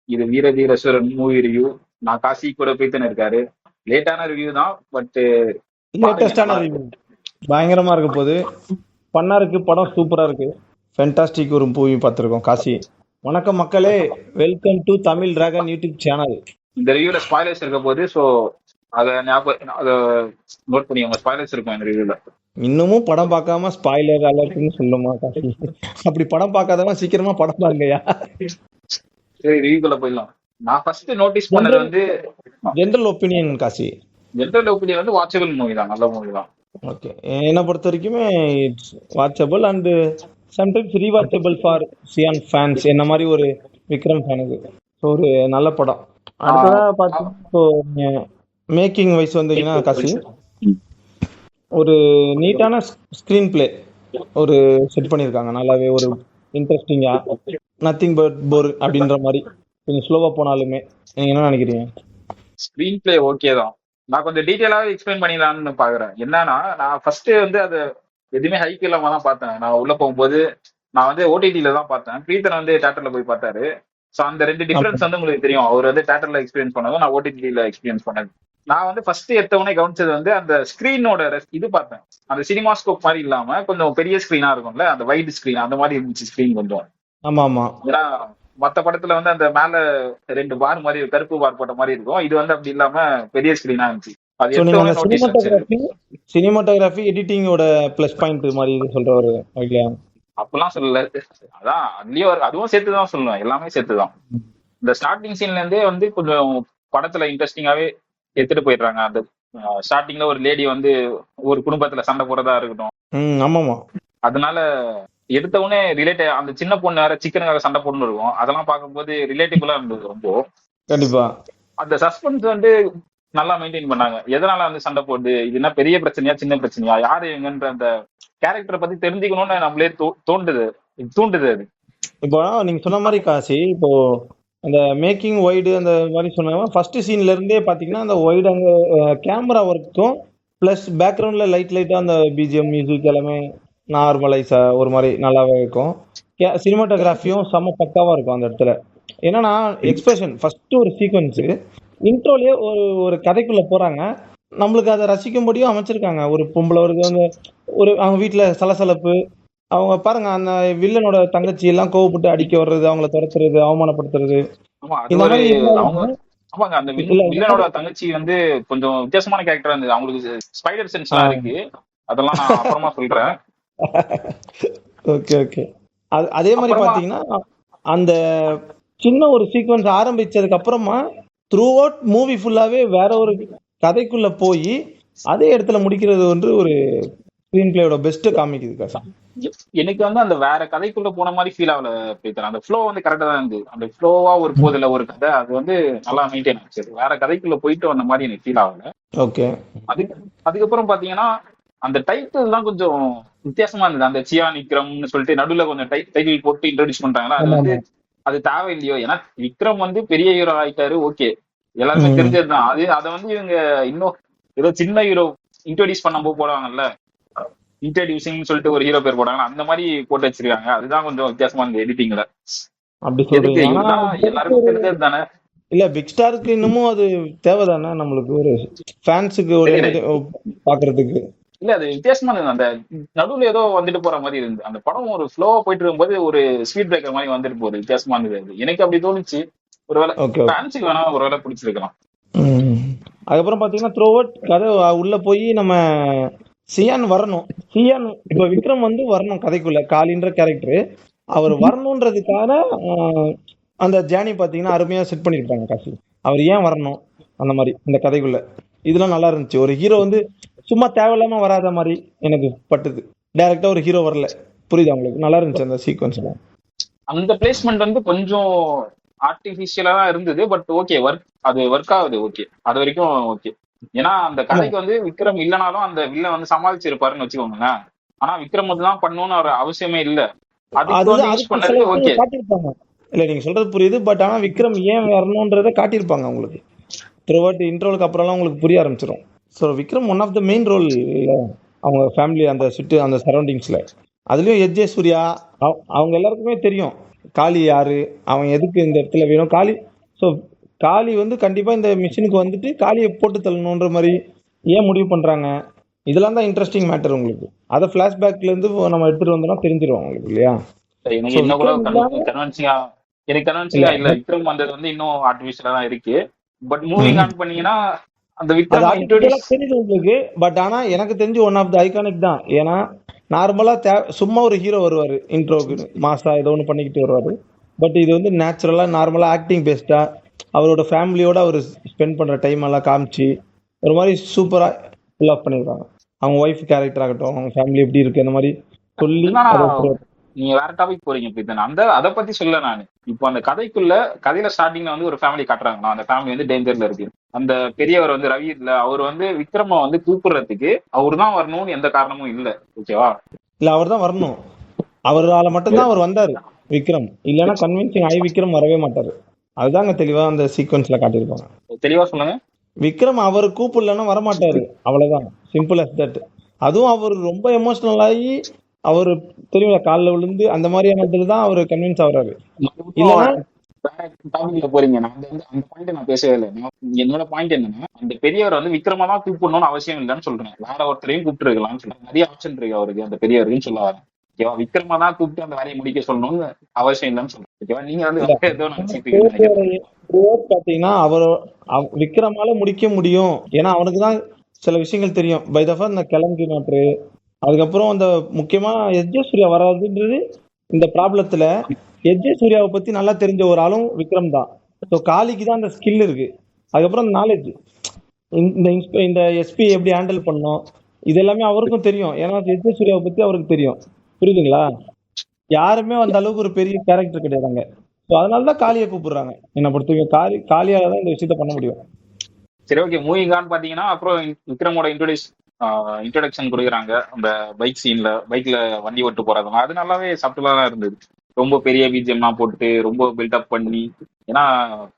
இது வீர தீரசுரன் movie review. நான் காசி கூட போய்த்தானே இருக்காரு. லேட்டான ரிவ்யூ தான், பட் பாருங்க லேட்டஸ்டான நல்லா ரிவ்யூ இருக்கு. பயங்கரமா இருக்க போகுது. பண்ணா இருக்கு, படம் சூப்பரா இருக்கு. ஃபென்டாஸ்டிக் ஒரு மூவி பார்த்துருக்கோம் காசி. வணக்கம் மக்களே, welcome to Tamil dragon YouTube channel. இந்த ரிவ்யூல ஸ்பாய்லர்ஸ் இருக்க போது, ஸோ அதை ஞாபகம் அதை நோட் பண்ணிக்கோங்க. ஸ்பாய்லர்ஸ் இருக்கும் இந்த ரிவ்யூல. இன்னமும் படம் பார்க்காம ஸ்பாய்லர் அலர்ட்னு சொல்லுமா காசி? அப்படி படம் பார்க்காதவன் சீக்கிரமா படம் பாருங்கயா. சரி, ரிவ்யூக்குள்ள போயிடலாம். நான் ஃபர்ஸ்ட் நோட்டீஸ் பண்ணது ஜென்ரல் வந்து ஜென்ரல் ஒப்பீனியன் காசி. ஜென்ரல் ஒப்பீனியன் வந்து வாட்சபிள் மூவி தான், நல்ல மூவி தான். ஓகே, என்னை பொறுத்த வரைக்குமே it's watchable and sometimes rewatchable for Chiyaan fans, என்ன மாதிரி ஒரு விக்ரம் ஃபேனுக்கு. ஸோ ஒரு நல்ல படம். அடுத்ததா ஆஹ் பார்த்தீங்கன்னா மேக்கிங் வைஸ் வந்தீங்கன்னா காசி, ஒரு நீட்டான ஸ்க்ரீன் பிளே ஒரு செட் பண்ணியிருக்காங்க நல்லாவே. ஒரு இன்ட்ரெஸ்டிங்கா, நத்திங் பட் போர் அப்படின்ற மாதிரி. கொஞ்சம் ஸ்லோவாக போனாலுமே. நீங்கள் என்ன நினைக்கிறீங்க? ஸ்கிரீன் பிளே ஓகே தான். நான் கொஞ்சம் டீட்டெயிலாவே எக்ஸ்பிளைன் பண்ணிடலாம்னு பாக்குறேன். என்னன்னா, நான் ஃபர்ஸ்ட் வந்து அது எதுவுமே ஹைப் இல்லாம தான் பார்த்தேன். நான் உள்ள போகும்போது நான் வந்து ஓடிடில தான் பார்த்தேன். பிரீத்தன் வந்து தியேட்டர்ல போய் பார்த்தாரு. ஸோ அந்த ரெண்டு டிஃபரன்ஸ் ஆமாம். வந்து உங்களுக்கு தெரியும். அவர் வந்து தியேட்டர்ல எக்ஸ்பீரியன்ஸ் பண்ணதும், நான் ஓடிடில எக்ஸ்பீரியன்ஸ் பண்ணது. நான் வந்து ஃபர்ஸ்ட் எடுத்தவொடனே கவனிச்சது வந்து அந்த ஸ்கிரீனோட இது பார்த்தேன். அந்த சினிமாஸ்கோப் மாதிரி இல்லாம கொஞ்சம் பெரிய ஸ்கிரீனா இருக்கும்ல, அந்த வைட் ஸ்கிரீன் அந்த மாதிரி இருந்துச்சு ஸ்கிரீன் கொஞ்சம். ஆமாம் ஆமாம். ஏன்னா மத்த படத்துல வந்து அந்த மேல ரெண்டு பார் மாதிரி கருப்பு பார் போட்ட மாதிரி இருக்கும். இது வந்து அப்படி இல்லாம பெரிய ஸ்கிரீனா இருந்துச்சு. அது ஸோ நீங்கள் எடுத்தவொடனே அந்த நோட்டீஸ் இருந்துச்சு எனக்கு. சினிமாட்டோகிராஃபி எடிட்டிங்கோட ப்ளஸ் பாயிண்ட் மாதிரி இது சொல்கிற ஒரு ஐடியா. அப்பெல்லாம் சொல்லல. அதான் அதுலயும் அதுவும் சேர்த்து தான் சொல்லுவேன். எல்லாமே சேர்த்து தான். இந்த ஸ்டார்டிங் சீன்ல இருந்தே வந்து கொஞ்சம் படத்துல இன்ட்ரெஸ்டிங்காவே எடுத்துட்டு போயிடுறாங்க. அந்த ஸ்டார்டிங்ல ஒரு லேடி வந்து ஒரு குடும்பத்துல சண்டை போடுறதா இருக்கட்டும். ம், ஆமாம்மா. அதனால எடுத்த உடனே ரிலேட் அந்த சின்ன பொண்ணு வேற சிக்கனுக்காக சண்டை போடணும் இருக்கும். அதெல்லாம் பார்க்கும்போது ரிலேட்டிபிளா இருந்தது ரொம்ப. கண்டிப்பாக. அந்த சஸ்பென்ஸ் வந்து நல்லா மெயின்டைன் பண்ணாங்க. எதனால வந்து சண்டை போடுது, இது என்ன பெரிய பிரச்சனையா சின்ன பிரச்சனையா, யாரு எங்கன்ற அந்த கேரக்டரை பத்தி தெரிஞ்சுக்கணும்னு நம்மளே தோண்டுது தூண்டுது அது. இப்போ நீங்கள் சொன்ன மாதிரி காசி, இப்போ அந்த மேக்கிங் ஒய்டு அந்த மாதிரி சொன்னாங்க. ஃபர்ஸ்ட் சீன்ல இருந்தே பார்த்தீங்கன்னா அந்த ஒய்டு அங்கே கேமரா ஒர்க்கும் ப்ளஸ் பேக்ரவுண்டில் லைட்டாக அந்த பிஜிஎம் மியூசிக் எல்லாமே நார்மலைஸாக ஒரு மாதிரி நல்லாவே இருக்கும். சினிமாட்டோகிராஃபியும் செம்ம பக்காவாக இருக்கும் அந்த இடத்துல. என்னன்னா எக்ஸ்பிரஷன் ஃபர்ஸ்ட் ஒரு சீக்வன்ஸு இன்ட்ரோலயே ஒரு ஒரு கதைக்குள்ள போறாங்க. நம்மளுக்கு அதை ரசிக்கும்படியும் அமைச்சிருக்காங்க. ஒரு பொம்பளை ஒரு வந்து ஒரு அவங்க வீட்டுல சலசலப்பு. அவங்க பாருங்க, அந்த வில்லனோட தங்கச்சி எல்லாம் கோவப்பட்டு அடிக்க வர்றது, அவங்கள துரத்துறது, அவமானப்படுத்துறது, ஆமா, அது இந்த ஒரு மாதிரி அவங்க. இருந்தாலும் ஆமாங்க, அந்த இல்ல இந்த வில்லனோட மாதிரி. தங்கச்சி வந்து கொஞ்சம் வித்தியாசமான கேரக்டரா இருந்தது. அவங்களுக்கு ஸ்பைடர் சென்ஸ் எல்லாம் இருக்கு. அதெல்லாம் நான் அப்புறமா சொல்றேன். Okay okay. அதே மாதிரி அப்புறமா பாத்தீங்கன்னா அந்த சின்ன ஒரு சீக்வன்ஸ் ஆரம்பிச்சதுக்கு அப்புறமா த்ரூ அவுட் மூவி ஃபுல்லாவே வேற ஒரு கதைக்குள்ள போய் அதே இடத்துல முடிக்கிறது வந்து ஒரு ஸ்கிரீன் பிளேயோட பெஸ்ட் காமிக்குது காசா. எனக்கு வந்து அந்த வேற கதைக்குள்ள போன மாதிரி ஃபீல் ஆகல. பிரீத்தன், அந்த ஃப்ளோ வந்து கரெக்டா தான் இருந்தது. அந்த ஃப்ளோவா ஒரு போதில்ல ஒரு கதை, அது வந்து நல்லா மெயின்டைன் ஆச்சு. வேற கதைக்குள்ள போயிட்டு வந்த மாதிரி எனக்கு ஃபீல் ஆகல. ஓகே. அதுக்கு அதுக்கப்புறம் பாத்தீங்கன்னா அந்த டைட்டில் தான் கொஞ்சம் வித்தியாசமா இருந்தது. அந்த சியா விக்ரம்னு சொல்லிட்டு நடுவுல கொஞ்சம் டைட்டில் போட்டு இன்ட்ரோடியூஸ் பண்றாங்களா, அது ஆமா வந்து ஆமா. அது தேவையில்லையோ. ஏன்னா விக்ரம் வந்து பெரிய ஹீரோ ஆயிட்டாரு, ஓகே, எல்லாருமே ம். தெரிஞ்சதுதான். அதை வந்து இவங்க இன்னும் ஏதோ சின்ன ஹீரோ இன்ட்ரோடியூஸ் பண்ண போடுவாங்கல்ல, இன்ட்ரோடியூசிங் சொல்லிட்டு ஒரு ஹீரோ பேர் போடாங்க, அந்த மாதிரி போட்டு வச்சிருக்காங்க. அதுதான் கொஞ்சம் வித்தியாசமா இருந்தது எடிட்டிங்ல. அப்படி எதுக்கு, சொல்றீங்க. ஆனா இதுதான் எல்லாருக்கும் தெரிஞ்சது தானே. இல்ல, பிக் ஸ்டாருக்கு இன்னமும் அது தேவைதானே நம்மளுக்கு, ஒரு ஃபேன்ஸுக்கு ஒரு தெரியல. பாக்குறதுக்கு. இல்ல, அது வித்தியாசமா இருந்தது. அந்த நடுவுல ஏதோ வந்துட்டு போற மாதிரி இருந்தது. அந்த படம் ஒரு ஃப்ளோவா போயிட்டு இருக்கும்போது ஒரு ஸ்பீட் பிரேக்கர் மாதிரி வந்துட்டு போகுது. வித்தியாசமா இருந்தது அது. எனக்கு அப்படி தோணுச்சு. ஒருவேளை ஓகே ஓகே. ஃபேன்ஸுக்கு வேணா ஒருவேளை பிடிச்சிருக்கலாம். ம். அதுக்கப்புறம் பாத்தீங்கன்னா த்ரூ அவுட் கதை உள்ள போய் நம்ம சியான் வரணும். சியான் இப்ப விக்ரம் வந்து வரணும் கதைக்குள்ள, காலின்ற கேரக்டர் அவர் வரணுன்றதுக்காக அந்த ஜேர்னி பாத்தீங்கன்னா அருமையா செட் பண்ணிருப்பாங்க காசி. அவர் ஏன் வரணும் அந்த மாதிரி இந்த கதைக்குள்ள, இதெல்லாம் நல்லா இருந்துச்சு. ஒரு ஹீரோ வந்து சும்மா தேவையில்லாம வராத மாதிரி எனக்கு பட்டுது. டைரக்டா ஒரு ஹீரோ வரல. புரியுதா உங்களுக்கு? நல்லா இருந்துச்சு அந்த சீக்வன்ஸ் எல்லாம். அந்த பிளேஸ்மெண்ட் வந்து கொஞ்சம் ஆர்டிபிஷியலா தான் இருந்தது. பட் ஓகே, அது ஒர்க் ஆகுது. ஓகே, அது வரைக்கும் ஓகே. ஏன்னா அந்த ஆமா, கதைக்கு வந்து விக்ரம் இல்லைனாலும் அந்த வில்லன் வந்து சமாளிச்சிருப்பாருன்னு வச்சுக்கோங்களேன். ஆனா விக்ரம் தான் பண்ணணும்னு ஒரு அவசியமே இல்ல. அதுக்கு வந்து அதுதான் யூஸ் அதுக்கு சில பண்ணது ஓகே. விஷயங்கள் காட்டியிருப்பாங்க. இல்ல, நீங்க சொல்றது புரியுது. பட் ஆனா விக்ரம் ஏன் வரணும்ன்றதை காட்டியிருப்பாங்க உங்களுக்கு. த்ரூஅவுட் இன்ட்ரோலுக்கு அப்புறம்லாம் உங்களுக்கு புரிய ஆரம்பிச்சிடும். So Vikram one of the main role. அவங்க ஃபேமிலி அந்த சுட்டு அந்த சரௌண்டிங்ஸ்ல, அதுலயும் எஜ்ஜே சூர்யா அவங்க எல்லாருக்குமே தெரியும் காளி யாரு, அவன் எதுக்கு இந்த இடத்துல வேணும். காளி ஸோ காளி வந்து கண்டிப்பா இந்த மிஷினுக்கு வந்துட்டு காளியை போட்டு தள்ளணுன்ற மாதிரி ஏன் முடிவு பண்றாங்க? இதெல்லாம் தான் இன்ட்ரெஸ்டிங் மேட்டர் உங்களுக்கு. அதை ஃபிளாஷ்பேக்ல இருந்து நம்ம எடுத்துட்டு வந்தோம்னா தெரிஞ்சிரும் உங்களுக்கு இல்லையா? எனக்கு ஸோ இன்னும் கூட விக்ரம் இல்லாம கன்வென்சிங்கா எனக்கு இல்ல கன்வென்சிங்கா இல்ல. விக்ரம் வந்தது வந்து இன்னும் ஆர்டிபிஷியலா தான் இருக்கு. பட் மூவிங் ம். ஆன் பண்ணீங்கன்னா அந்த அது விக்ரம் ஆர்டிபிஷியலா இன்ட்ரோடியூஸ். தெரியுது உங்களுக்கு. பட் ஆனா எனக்கு தெரிஞ்சு ஒன் ஆஃப் த ஐகானிக் தான். ஏன்னா நார்மலா சும்மா ஒரு ஹீரோ வருவாரு இன்ட்ரோக்கு, மாசா ஏதோ ஒன்று பண்ணிக்கிட்டு வருவாரு. பட் இது வந்து நேச்சுரலா நார்மலா ஆக்டிங் பேஸ்டா அவரோட ஃபேமிலியோட அவர் ஸ்பெண்ட் பண்ற டைம் எல்லாம் காமிச்சு ஒரு மாதிரி சூப்பரா ஃபில் அப் பண்ணியிருக்காங்க. அவங்க ஒய்ஃப் கேரக்டர் ஆகட்டும், அவங்க ஃபேமிலி எப்படி இருக்கு அந்த மாதிரி சொல்லி என்னன்னா அதை நீங்க வேற டாபிக் போறீங்க பிரீத்தன். அதை பத்தி சொல்ல நானு. இப்போ அந்த கதையில ஸ்டார்டிங்ல வந்து ஒரு ஃபேமிலி காட்டுறாங்கன்னா அந்த ஃபேமிலி வந்து டேஞ்சர்ல இருக்கு. அந்த பெரியவர் வந்து ரவி இல்ல, அவர் வந்து விக்ரம வந்து கூப்பிடுறதுக்கு அவர் தான் வரணும்னு எந்த காரணமும் இல்ல. ஓகேவா? இல்ல அவர் தான் வரணும். அவரால் மட்டும்தான் அவர் வந்தாரு விக்ரம். இல்லைன்னா கன்வின்சிங் ஆகி விக்ரம் வரவே மாட்டாரு. அதுதாங்க தெளிவா அந்த சீக்வன்ஸ்ல காட்டியிருப்பாங்க. தெளிவா சொல்லுங்க. விக்ரம் அவர் கூப்பிடலன்னா வரமாட்டாரு. அவ்வளவுதான், சிம்பிள் as தட். அதுவும் அவர் ரொம்ப எமோஷனல் ஆகி அவர் தெரியுங்களா காலில் விழுந்து அந்த மாதிரியான இதுல தான் அவர் கன்வின்ஸ் ஆகுறாரு. இல்லைன்னா டாபிக்ல போறீங்க. நான் வந்து அந்த பாயிண்ட் நான் பேசவே இல்லை. என்னோட பாயிண்ட் என்னன்னா, அந்த பெரியவர் வந்து விக்ரமா தான் கூப்பிடணும்னு அவசியம் இல்லைன்னு சொல்றேன். வேற ஒருத்தரையும் கூப்பிட்டு இருக்கலாம்னு சொல்றேன். நிறைய ஆப்ஷன் இருக்கு அவருக்கு அந்த பெரியவருக்குன்னு சொல்ல வரேன். ஓகேவா? விக்ரமா தான் கூப்பிட்டு அந்த வேலையை முடிக்க சொல்லணும்னு அவசியம் இல்லைன்னு சொல்றேன். ஓகேவா? நீங்க வந்து இல்ல வேற ஏதோ நினைச்சிட்டு இருக்கீங்கன்னு நினைக்கிறேன். பாத்தீங்கன்னா அவர் விக்ரமால முடிக்க முடியும். ஏன்னா அவனுக்கு தான் சில விஷயங்கள் தெரியும். பை தஃபா இந்த கிளம்பி நாட்டு அதுக்கப்புறம் அந்த முக்கியமா எஸ்.ஜே. சூர்யா வராதுன்றது இந்த ப்ராப்ளத்துல எஸ்.ஜே. சூர்யாவை பத்தி நல்லா தெரிஞ்ச ஒரு ஆளும் விக்ரம் தான். ஸோ காளிக்கு தான் அந்த ஸ்கில் இருக்கு. அதுக்கப்புறம் நாலேஜ், இந்த எஸ்பி எப்படி ஹேண்டில் பண்ணணும் இது எல்லாமே அவருக்கும் தெரியும். ஏன்னா எஸ்.ஜே. சூர்யாவை பத்தி அவருக்கு தெரியும். புரியுதுங்களா? யாருமே அந்த அளவுக்கு ஒரு பெரிய கேரக்டர் கிடையாதுங்க. ஸோ அதனால தான் காளியை கூப்பிடுறாங்க. என்னை பொறுத்தவரைக்கும் காளியால தான் இந்த விஷயத்த பண்ண முடியும். சரி, ஓகே. மூவிங்கான்னு பாத்தீங்கன்னா அப்புறம் விக்ரமோட இன்ட்ரோடக்ஷன் கொடுக்குறாங்க. அந்த பைக்ல வண்டி ஓட்டு போறதுலாம் அது நல்லாவே சப்டலா தான் இருந்தது. ரொம்ப பெரிய பிஜிஎம்லாம் போட்டு ரொம்ப பில்டப் பண்ணி. ஏன்னா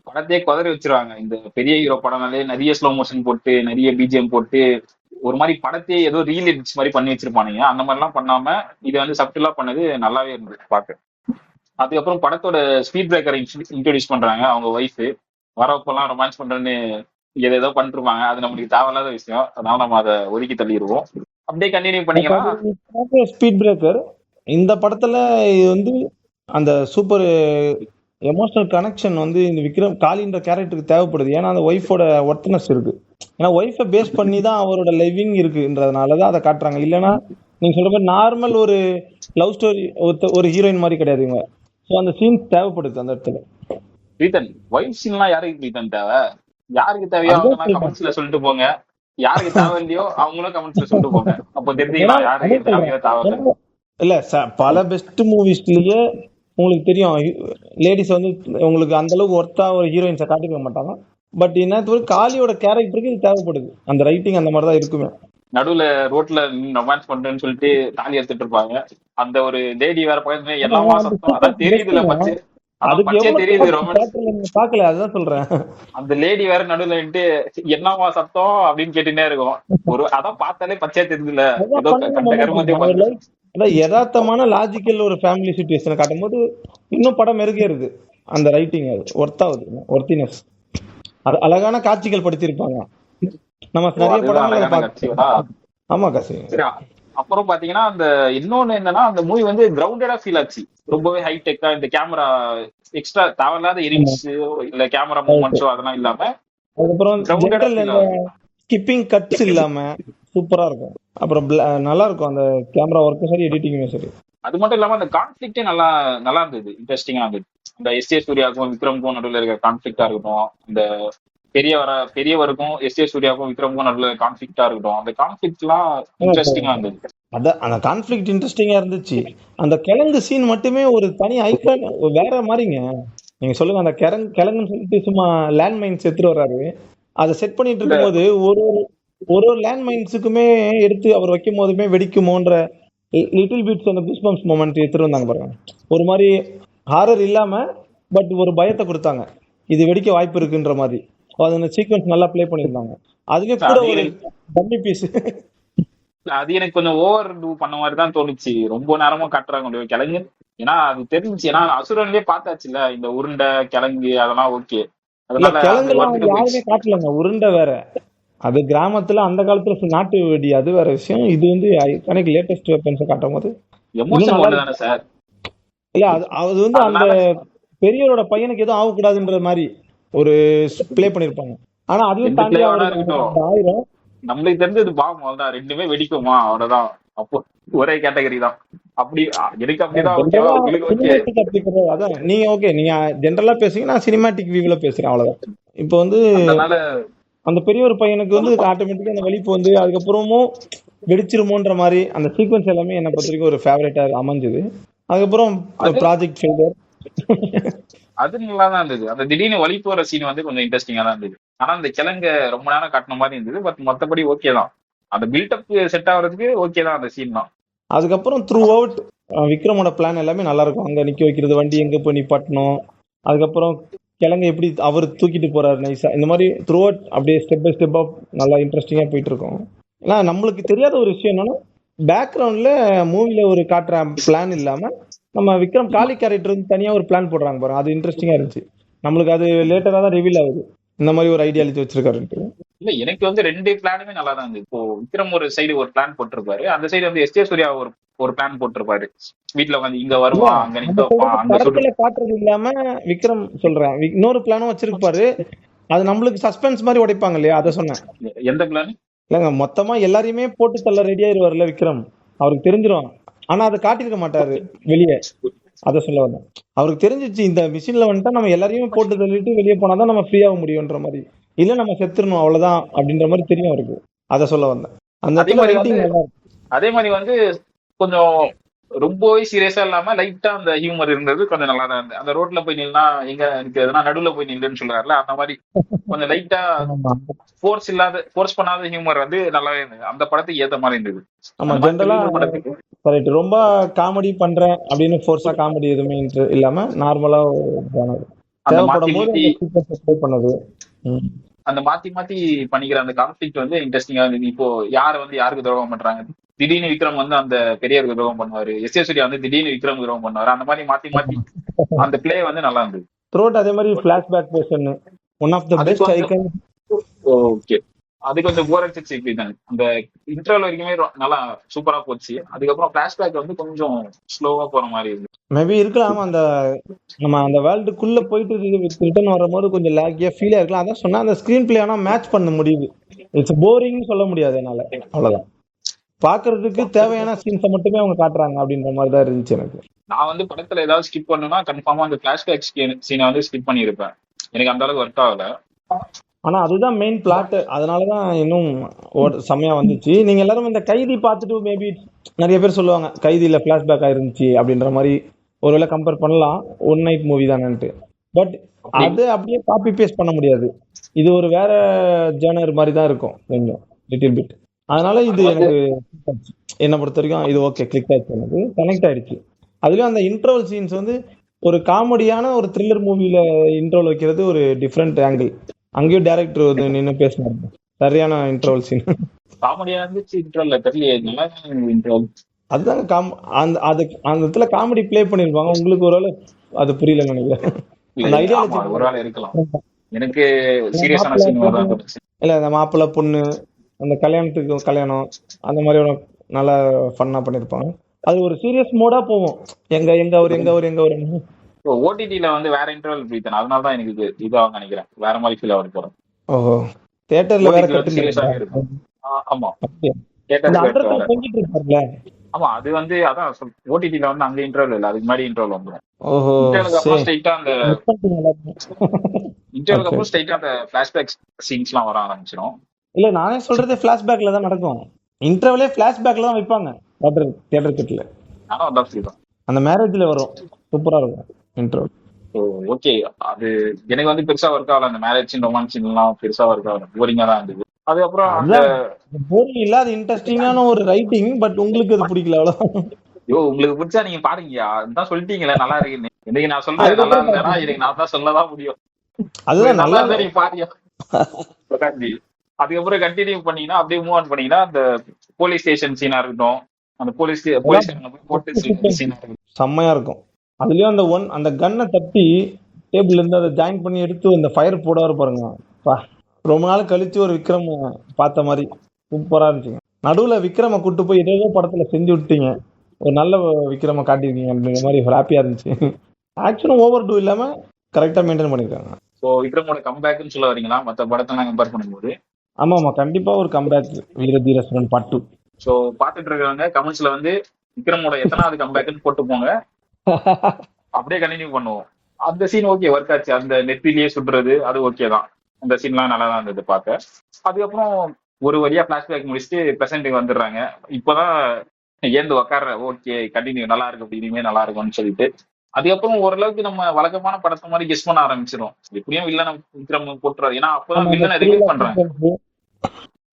படத்தையே குதறி வச்சிருவாங்க இந்த பெரிய ஹீரோ படம்னாலே. நிறைய ஸ்லோ மோஷன் போட்டு நிறைய பிஜிஎம் போட்டு ஒரு மாதிரி படத்தையே ஏதோ ரீல் எடிட்ஸ் மாதிரி பண்ணி வச்சிருப்பானுங்க. அந்த மாதிரிலாம் பண்ணாம இது வந்து சப்டலா பண்ணது நல்லாவே இருந்தது பார்க்க. அதுக்கப்புறம் படத்தோட ஸ்பீட் பிரேக்கரை இன்ட்ரோடியூஸ் பண்றாங்க. அவங்க ஒய்ஃப் வரப்பெல்லாம் ரொமான்ஸ் பண்றேன்னு ஏதோ பண்ணிருப்பாங்க. அது நம்மளுக்கு தேவையில்லாத விஷயம். அதனால நம்ம அதை ஒதுக்கி தள்ளிடுவோம். அப்படியே கண்டினியூ பண்ணீங்கன்னா ஸ்பீட் பிரேக்கர் இந்த படத்துல இது வந்து அந்த சூப்பர் எமோஷனல் கனெக்ஷன் வந்து இந்த விக்ரம் காளின்ற கேரக்டருக்கு தேவைப்படுது. ஏன்னா அந்த ஒய்ஃபோட ஒர்த்னஸ் இருக்கு. ஏன்னா ஒய்ஃபை பேஸ் பண்ணி தான் அவரோட லிவிங் இருக்குன்றதுனால தான் அதை காட்டுறாங்க. இல்லைன்னா நீங்க சொல்ற மாதிரி நார்மல் ஒரு லவ் ஸ்டோரி ஒரு ஹீரோயின் மாதிரி கிடையாதுங்க. ஸோ அந்த சீன்ஸ் தேவைப்படுது அந்த இடத்துல. பிரீத்தன், ஒய்ஃப் சீன்லாம் யாருக்கு பிரீத்தன் தேவை? யாருக்கு தேவையோ அதுதான் அவங்க சொல்றேன். கமெண்ட்ஸ்ல சொல்லிட்டு போங்க. யாருக்கு தேவை இல்லையோ அவங்களும் கமெண்ட்ஸ்ல சொல்லிட்டு போங்க. அப்போ ஏன்னா தெரிஞ்சுக்கலாம் யாருக்கு அதான் சொல்றேன். தேவையோ தேவை. ஏன்னா இல்ல பல பெஸ்ட் மூவிஸ்லயே உங்களுக்கு தெரியும் லேடிஸ் வந்து உங்களுக்கு அந்த அளவுக்கு ஒர்த்தா ஒரு ஹீரோயின்ஸை காட்டிக்க மாட்டாங்க. பட் என்ன காளியோட கேரக்டருக்கு இது தேவைப்படுது. அந்த ரைட்டிங் அந்த மாதிரி தான் இருக்குமே. நடுவுல ரோட்ல ரொமான்ஸ் பண்றேன்னு சொல்லிட்டு தாலி எடுத்துட்டு இருப்பாங்க. அந்த ஒரு லேடி வேற பக்கத்துல ஆனா என்னமா அந்த சத்தம், அதான் சீக்வன்ஸ் தெரியுதுல பெஸ்ட்டுங்க. பச்சை. அதான் அதுக்கு பச்சையா எவ்வளவு தெரியுது ரொமான்ஸ். தேட்டர்ல நீங்க பார்க்கல, அதுதான் சொல்றேன். அந்த லேடி வேற நடுவுல நின்னுட்டு என்னமா சத்தம் அப்படின்னு கேட்டுட்டே இருக்கும். அதான் பார்த்தாலே பச்சையா தெரியுதுல அதான் ஏதோ பண்ணுங்க கண்ட மொமெண்டம். கருமத்தையும் அவர் பண்ணு. லைஃப் அதான் யதார்த்தமான லாஜிக்கல் ஒரு ஃபேமிலி சுச்சுவேஷனை காட்டும்போது இன்னும் படம் மெருகேறுது. அந்த ரைட்டிங் அது ஒர்த்தாகுது, ஒர்த்தினஸ். அது அழகான காட்சிகள் படுத்தியிருப்பாங்க. நம்ம ஓ, நிறைய அதுதான் படங்கள் அதை அழகான காட்சியா. பார்க்க. ஆமா காசி. சரி, அப்புறம் பாத்தீங்கன்னா அந்த இன்னொன்னு என்னன்னா அந்த மூவி வந்து கிரவுண்டடா ஃபீல் ஆச்சு. ரொம்பவே ஹைடெக்கா இந்த கேமரா எக்ஸ்ட்ரா தேவையில்லாத எடிட்ஸ் இல்ல கேமரா மூவ்மெண்ட்ஸோ அதெல்லாம் இல்லாம அதுக்கப்புறம் கிரவுண்டடா ஜென்ரல் ஃபீல் இந்த ஆகுது. ஸ்கிப்பிங் கட்ஸ் இல்லாம சூப்பரா இருக்கும். அப்புறம் நல்லா இருக்கும் அந்த கேமரா ஒர்க்கும் சரி, எடிட்டிங்குமே சரி. அது மட்டும் இல்லாம அந்த கான்ஃபிளிக்டே நல்லா நல்லா இருந்தது, இன்ட்ரெஸ்டிங்கா இருந்தது. அந்த எஸ்.ஏ. சூர்யாவுக்கும் விக்ரமுக்கும் நடுவில் இருக்கிற கான்ஃபிளிக்டா இருக்கட்டும், அந்த பெரியவருக்கும் எஸ்.ஏ. சூர்யாவுக்கும் விக்ரமுக்கும் நடுவில் கான்ஃபிளிக்டா இருக்கட்டும், அந்த கான்ஃபிளிக்ட் எல்லாம் இன்ட்ரெஸ்டிங்கா இருந்தது. அதான் அந்த கான்ஃபிளிக்ட் இன்ட்ரெஸ்டிங்கா இருந்துச்சு. அந்த கிழங்கு சீன் மட்டுமே ஒரு தனி ஐக்கான், வேற மாதிரிங்க. நீங்க சொல்லுங்க, அந்த கிழங்குன்னு சொல்லிட்டு சும்மா லேண்ட் மைன்ஸ் எடுத்துட்டு வர்றாரு. அதை செட் பண்ணிட்டு இல்ல, இருக்கும்போது ஒரு ஒரு ஒரு ஒரு லேண்ட் மைன்ஸுக்குமே எடுத்து அவர் வைக்கும் போதுமே வெடிக்குமோன்ற லிட்டில் பிட்ஸ் அந்த கூஸ்பம்ஸ் மொமெண்ட் எடுத்துட்டு வந்தாங்க பாருங்க. ஒரு மாதிரி ஹாரர் இல்லாம பட் ஒரு பயத்தை கொடுத்தாங்க, இது வெடிக்க வாய்ப்பு இருக்குன்ற மாதிரி. அது அந்த சீக்வன்ஸ் நல்லா ப்ளே பண்ணியிருந்தாங்க. அதுலயே கூட அது ஒரு எனக்கு டம்மி பீஸ். அது எனக்கு கொஞ்சம் ஓவர் டூ பண்ண மாதிரி தான் தோணுச்சு. ரொம்ப நேரமா காட்டுறாங்க கிழங்கு. ஏன்னா அது தெரிஞ்சுச்சு. ஏன்னா அசுரன்லயே பார்த்தாச்சுல இந்த உருண்டை கிழங்கு அதெல்லாம் ஓகே. இல்ல அதனால அது கிழங்குலாம் வந்துட்டு போயிடுச்சு. யாருமே காட்டலங்க, உருண்டை வேற. அது கிராமத்துல அந்த காலத்துல நாட்டு வெடி அது வேற விஷயம். இது வந்து ஐகானிக் லேட்டஸ்ட் வெப்பன்ஸை காட்டும் போது இன்னும் எமோஷன் நல்லா ஒண்ணு இருக்கு. தானே சார். இல்ல அது வந்து அந்த அதனால பெரியவரோட பையனுக்கு எதுவும் ஆகக்கூடாதுன்ற மாதிரி ஒரு ப்ளே பண்ணிருப்பாங்க. ஆனா அதையும் எந்த தாண்டி பிளேவனா அவருக்கு இருக்கட்டும், அந்த ஆயிரம். நம்மளுக்கு தெரிஞ்சது பாம் அவ்வளவுதான், ரெண்டுமே வெடிக்குமா அவ்வளவுதான். அப்போ ஒரே கேட்டகரி தான். அப்படி எனக்கு அப்படிதான் ஓகேவா, ஜென்ரலா உங்களுக்கு ஓகே. சினிமேட்டிக் அப்படி கிடையாது. அதான் நீங்க ஓகே, நீங்க ஜென்ரலா பேசுங்க, நான் சினிமேட்டிக் வியூல பேசுறேன் அவ்வளவுதான். இப்போ வந்து அதனால அந்த பெரிய ஒரு பையனுக்கு வந்து ஆட்டோமேட்டிக்கா அந்த வலிப்பு வந்து அதுக்கப்புறமும் வெடிச்சிருமோன்ற மாதிரி அந்த சீக்வன்ஸ் எல்லாமே என்னை பொறுத்த வரைக்கும் ஒரு ஃபேவரட்டா அமைஞ்சது. அதுக்கப்புறம் அது ப்ராஜெக்ட் ஃபெயிலியர். அது நல்லா தான் இருந்தது. அந்த திடீர்னு வழி போற சீன் வந்து கொஞ்சம் இன்ட்ரெஸ்டிங்கா தான் இருந்தது. ஆனா அந்த கிழங்க ரொம்ப நேரம் காட்டின மாதிரி இருந்தது. பட் மத்தபடி ஓகே தான். அந்த பில்டப் செட் ஆகுறதுக்கு ஓகே தான் அந்த சீன் தான். அதுக்கப்புறம் த்ரூ அவுட் விக்ரமோட பிளான் எல்லாமே நல்லா இருக்கும். அங்க நிக்க வைக்கிறது, வண்டி எங்க போய் நிப்பாட்டணும், அதுக்கப்புறம் கிழங்கு எப்படி அவர் தூக்கிட்டு போறாரு நைஸா, இந்த மாதிரி த்ரூ அவுட் அப்படியே ஸ்டெப் பை ஸ்டெப்பா நல்லா இன்ட்ரெஸ்டிங்கா போயிட்டு இருக்கும். ஏன்னா நம்மளுக்கு தெரியாத ஒரு விஷயம் என்னன்னா, பேக்ரவுண்ட்ல மூவில ஒரு காட்டுற பிளான் இல்லாம நம்ம விக்ரம் காளி கேரக்டர் வந்து தனியா ஒரு பிளான் போடுறாங்க பாருங்க, அது இன்ட்ரெஸ்டிங்கா இருந்துச்சு. நம்மளுக்கு அது லேட்டரா தான் ரிவீல் ஆகுது இந்த மாதிரி ஒரு ஐடியாலஜி வச்சிருக்காருன்ட்டு. இல்ல எனக்கு வந்து ரெண்டு பிளானுமே நல்லா தான் இருந்தது. இப்போ விக்ரம் ஒரு சைடு ஒரு பிளான் போட்டிருப்பாரு, அந்த சைடு வந்து எஸ் ஜே சூர்யா ஒரு ஒரு பிளான் போட்டிருப்பாரு. வீட்டுல உட்காந்து இங்க இல்ல வருவான், அங்க நிக்க நம்ம வைப்பான், சொல்றது அங்க சுட்டு. படத்துல காட்டுறது இல்லாம விக்ரம் சொல்றேன், இன்னொரு பிளானும் வச்சிருப்பாரு. அது நம்மளுக்கு சஸ்பென்ஸ் மாதிரி உடைப்பாங்க இல்லையா, அதை சொன்னேன். எந்த பிளான்? இல்லங்க மொத்தமா எல்லாரையுமே போட்டு தள்ள ரெடி ஆயிருவார்ல விக்ரம், அவருக்கு தெரிஞ்சிரும். ஆனா அதை காட்டியிருக்க மாட்டாரு வெளியே, அதை சொல்ல வந்தேன். அவருக்கு தெரிஞ்சிச்சு இந்த மிஷின்ல வந்துட்டா நம்ம எல்லாரையுமே போட்டு தள்ளிட்டு வெளியே போனாதான் நம்ம ஃப்ரீயாக முடியும்ன்ற மாதிரி, இல்ல நம்ம செத்துறணும் அவ்வளவுதான் அப்படின்ற மாதிரி தெரியும் அவருக்கு. அதை சொல்ல வந்தேன். அந்த அதே இடத்துல மாதிரி வந்து ரைட்டிங் நல்லா இருக்கு. அதே மாதிரி வந்து கொஞ்சம் ரொம்பவே சீரியஸா இல்லாம லைட்டா அந்த ஹியூமர் இருந்தது, கொஞ்சம் நல்லா தான் இருந்தது. அந்த ரோட்ல போய் நின்னா எங்க எனக்கு எதுனா நடுவுல போய் நில்லுன்னு சொல்றாருல, அந்த மாதிரி கொஞ்சம் லைட்டா ஆமா ஃபோர்ஸ் பண்ணாத ஹியூமர் வந்து நல்லாவே இருந்தது. அந்த படத்துக்கு ஏத்த மாதிரி இருந்தது. ஆமா அந்த மாதிரி ஜென்ரலா த்ரில்லர் படத்துக்கு கரெக்ட். ரொம்ப காமெடி பண்றேன் அப்படின்னு ஃபோர்ஸா காமெடி எதுவுமே இல்லாம நார்மலா அந்த மாத்தி தேவைப்படும் போது மாத்தி அந்த சீக்வன்ஸ் ப்ளே பண்ணது. ம். அந்த மாத்தி மாத்தி பண்ணிக்கிற அந்த கான்ஃபிளிக்ட் வந்து இன்ட்ரெஸ்டிங்கா இருந்தது. இப்போ யார் வந்து யாருக்கு துரோகம் பண்றாங்க, திடீர்னு விக்ரம் வந்து அந்த பெரியருக்கு துரோகம் பண்ணுவாரு, எஸ் ஏ சூர்யா வந்து திடீர்னு விக்ரம் துரோகம் பண்ணுவாரு. அந்த மாதிரி மாத்தி மாத்தி அந்த பிளே வந்து நல்லா இருந்தது. த்ரோட் அதே மாதிரி flashback portion one of the அது பெஸ்ட் கொஞ்சம் ஐக்கன். ஓகே, அது கொஞ்சம் போர் அடிச்சிச்சு. இப்படி தான் அந்த இன்டர்வல் வரைக்குமே நல்லா சூப்பரா போச்சு. அதுக்கப்புறம் பிளாஷ்பேக் வந்து கொஞ்சம் ஸ்லோவா போற மாதிரி இருக்கு. மேபி இருக்கலாம். அந்த நம்ம அந்த வேர்ல்டுக்குள்ள போயிட்டு ரிட்டர்ன் வரும்போது கொஞ்சம் லேக்கியா ஃபீல் ஆயிருக்கலாம். அதான் சொன்னா அந்த ஸ்கிரீன் பிளே ஆனா மேட்ச் பண்ண முடியுது. இட்ஸ் போரிங்னு சொல்ல முடியாது என்னால. அவ்வளவுதான். பாக்குறதுக்கு தேவையான சீன்ஸை மட்டுமே அவங்க காட்டுறாங்க அப்படின்ற மாதிரி தான் இருந்துச்சு எனக்கு. நான் வந்து படத்துல ஏதாவது ஸ்கிப் பண்ணுனா கன்ஃபார்மா அந்த பிளாஷ்பேக் சீனை வந்து ஸ்கிப் பண்ணியிருப்பேன். எனக்கு அந்த அளவுக்கு ஒர்க் ஆகல. ஆனா அதுதான் மெயின் பிளாட், அதனாலதான் இன்னும் செம்மையா வந்துச்சு. நீங்க எல்லாரும் இந்த கைதி பார்த்துட்டு மேபி நிறைய பேர் சொல்லுவாங்க கைதியில பிளாஷ்பேக் ஆயிருந்துச்சு அப்படின்ற மாதிரி, ஒருவேளை கம்பேர் பண்ணலாம் ஒன் நைட் மூவி தானேன்ட்டு. பட் அப்படி அது அப்படியே காப்பி பேஸ்ட் பண்ண முடியாது. இது ஒரு வேற ஜேனர் மாதிரி தான் இருக்கும் கொஞ்சம் லிட்டில் பிட். அதனால இது அது வந்து எனக்கு என்னை பொறுத்த வரைக்கும் இது ஓகே, கிளிக் ஆயிடுச்சு, எனக்கு கனெக்ட் ஆயிடுச்சு. அதுலயும் அந்த இன்டர்வல் சீன்ஸ் வந்து ஒரு காமெடியான ஒரு த்ரில்லர் மூவில இன்டர்வல் வைக்கிறது ஒரு டிஃப்ரெண்ட் ஆங்கிள். அங்கேயும் டேரக்டர் வந்து நின்று பேசினாரு, சரியான இன்டர்வல் சீன். காமெடியா இருந்துச்சு இன்ட்ரோல்ல, தெரியல நல்லா இன்ட்ரோல். அதுதாங்க அந்த அந்த இடத்துல காமெடி ப்ளே பண்ணிருப்பாங்க. உங்களுக்கு ஒருவேளை அது புரியலன்னு நினைக்கிறேன். இல்ல அந்த இல்ல, ஆமா ஐடியாலஜி ஒரு வேளை இருக்கலாம். எனக்கு சீரியஸான மாப்பிள்ளை சீன் பொண்ணு, தான் தோணுச்சு. இல்ல அந்த மாப்பிள்ளை பொண்ணு அந்த கல்யாணம் அந்த மாதிரி ஒரு நல்லா ஃபன்னா பண்ணிருப்பாங்க. அது ஒரு சீரியஸ் மோடா போகும். எங்க எங்க அவர் எங்க அவர் எங்க அவர். ஓடிடில வந்து வேற இன்டர்வல் பிரீத்தன், அதனால தான் எனக்கு இதாக நினைக்கிறேன், வேற மாதிரி ஃபீல் ஆகுது படம். ஓஹோ, தியேட்டர்ல வேற ஓடிடில வந்து கட்டுங்க. சீரியஸாவே இருக்கும். ஆமா, அப்படியா? இந்த தியேட்டர்ல இருக்க அண்டர்ல வேற. தொங்கிட்டு இருப்பாருல்ல. ஆமா, அது வந்து அதான் ஓடிடில வந்து அங்க இன்டர்வல் இல்ல, அதுக்கு முன்னாடி இன்டர்வல் வந்துடும். ஓஹோ இன்டர்வலுக்கு அப்புறம் சரி. ஸ்ட்ரைட்டா அந்த மிஸ் பண்ணிட்டீங்களா? இன்டர்வலுக்கு ஓகே. அப்புறம் ஸ்ட்ரைட்டா அந்த பிளாஷ்பேக் சீன்ஸ்லாம் வர ஆரம்பிச்சிடும். இல்ல நானே சொல்றதே பிளாஷ்பேக்ல தான் நடக்கும். இன்டர்வலே பிளாஷ்பேக்ல தான் வைப்பாங்க தியேட்டர் கட்ல. நானும் அதான் ஃபீல் தான். அந்த மேரேஜ்ல வரும், சூப்பரா இருக்கும் இன்டர்வல். ஓகே, அது எனக்கு வந்து பெருசா ஒர்க் ஆகல. அந்த மேரேஜ் சீன், ரொமான்ஸ் சீன் எல்லாம் பெருசா ஒர்க் ஆகல, போரிங்கா தான் இருந்தது. அதுக்கப்புறம் அந்த அதுதான் போரிங் இல்ல, அது இன்ட்ரெஸ்டிங்கான ஒரு ரைட்டிங். பட் உங்களுக்கு அது பிடிக்கல அவ்வளவு. உங்களுக்கு பிடிச்சா நீங்க பாருங்கயா, அதான் சொல்லிட்டீங்களே நல்லா இருக்குன்னு. இன்னைக்கு நான் சொல்றேன் நல்லா அதுக்கப்புறம் இல்லைன்னா இதுக்கு நான் தான் சொல்லதான் முடியும். அதுதான் நல்லா நல்லா இருந்தா நீங்க பாருங்க. பிரகாஷ்ஜி, அதுக்கப்புறம் கண்டினியூ பண்ணீங்கன்னா அப்படியே மூவ் ஆன் பண்ணீங்கன்னா அந்த போலீஸ் ஸ்டேஷன் சீனா இருக்கட்டும், அந்த போலீஸ் போய் போட்டு சீனா இருக்கட்டும். செம்மையா இருக்கும். அதுலயும் அந்த கன்னை தட்டி டேபிள்ல இருந்து அதை ஜாயின் பண்ணி எடுத்து இந்த ஃபயர் போடுவாரு பாருங்க. பா, ரொம்ப நாள் கழிச்சு ஒரு விக்ரம் பார்த்த மாதிரி சூப்பரா இருந்துச்சுங்க. நடுவுல விக்ரம கூட்டு போய் ஏதோ படத்துல செஞ்சு விட்டீங்க. ஒரு நல்ல விக்ரம காட்டியிருக்கீங்க அப்படிங்கிற மாதிரி ஒரு ஹாப்பியா இருந்துச்சு. ஆக்சுவலும் ஓவர் டூ இல்லாம கரெக்டா மெயின்டைன் பண்ணிருக்காங்க. ஸோ விக்ரமோட கம்பேக்னு சொல்ல வரீங்களா மற்ற படத்தெல்லாம் கம்பேர் பண்ணும்போது? ஆமா ஆமா, கண்டிப்பா ஒரு கம்பேக் வீர தீரசுரன் பார்ட் 2. ஸோ பார்த்துட்டு இருக்கிறவங்க கமெண்ட்ஸ்ல வந்து விக்ரமோட எத்தனாவது கம்பேக்னு போட்டு போங்க, அப்படியே கண்டினியூ பண்ணுவோம். அந்த சீன் ஓகே, ஒர்க் ஆச்சு. அந்த நெத்திலேயே சுடுறது அது ஓகே தான். அந்த சீன்லாம் நல்லா தான் இருந்தது பார்க்க. அதுக்கப்புறம் ஒரு வழியா பிளாஷ்பேக் முடிச்சுட்டு பிரசன்ட்டுக்கு வந்துடுறாங்க. இப்போதான் ஏந்து உக்காடுற, ஓகே கண்டினியூ நல்லா இருக்கு, இனிமே நல்லா இருக்கும்னு சொல்லிட்டு அதுக்கப்புறம் ஓரளவுக்கு நம்ம வழக்கமான படத்தை மாதிரி கெஸ் பண்ண ஆரம்பிச்சிடும். எப்படியும் வில்லனை விக்ரம் போட்டுறாரு, ஏன்னா அப்பதான் வில்லனை ரிலீவ் பண்றாங்க.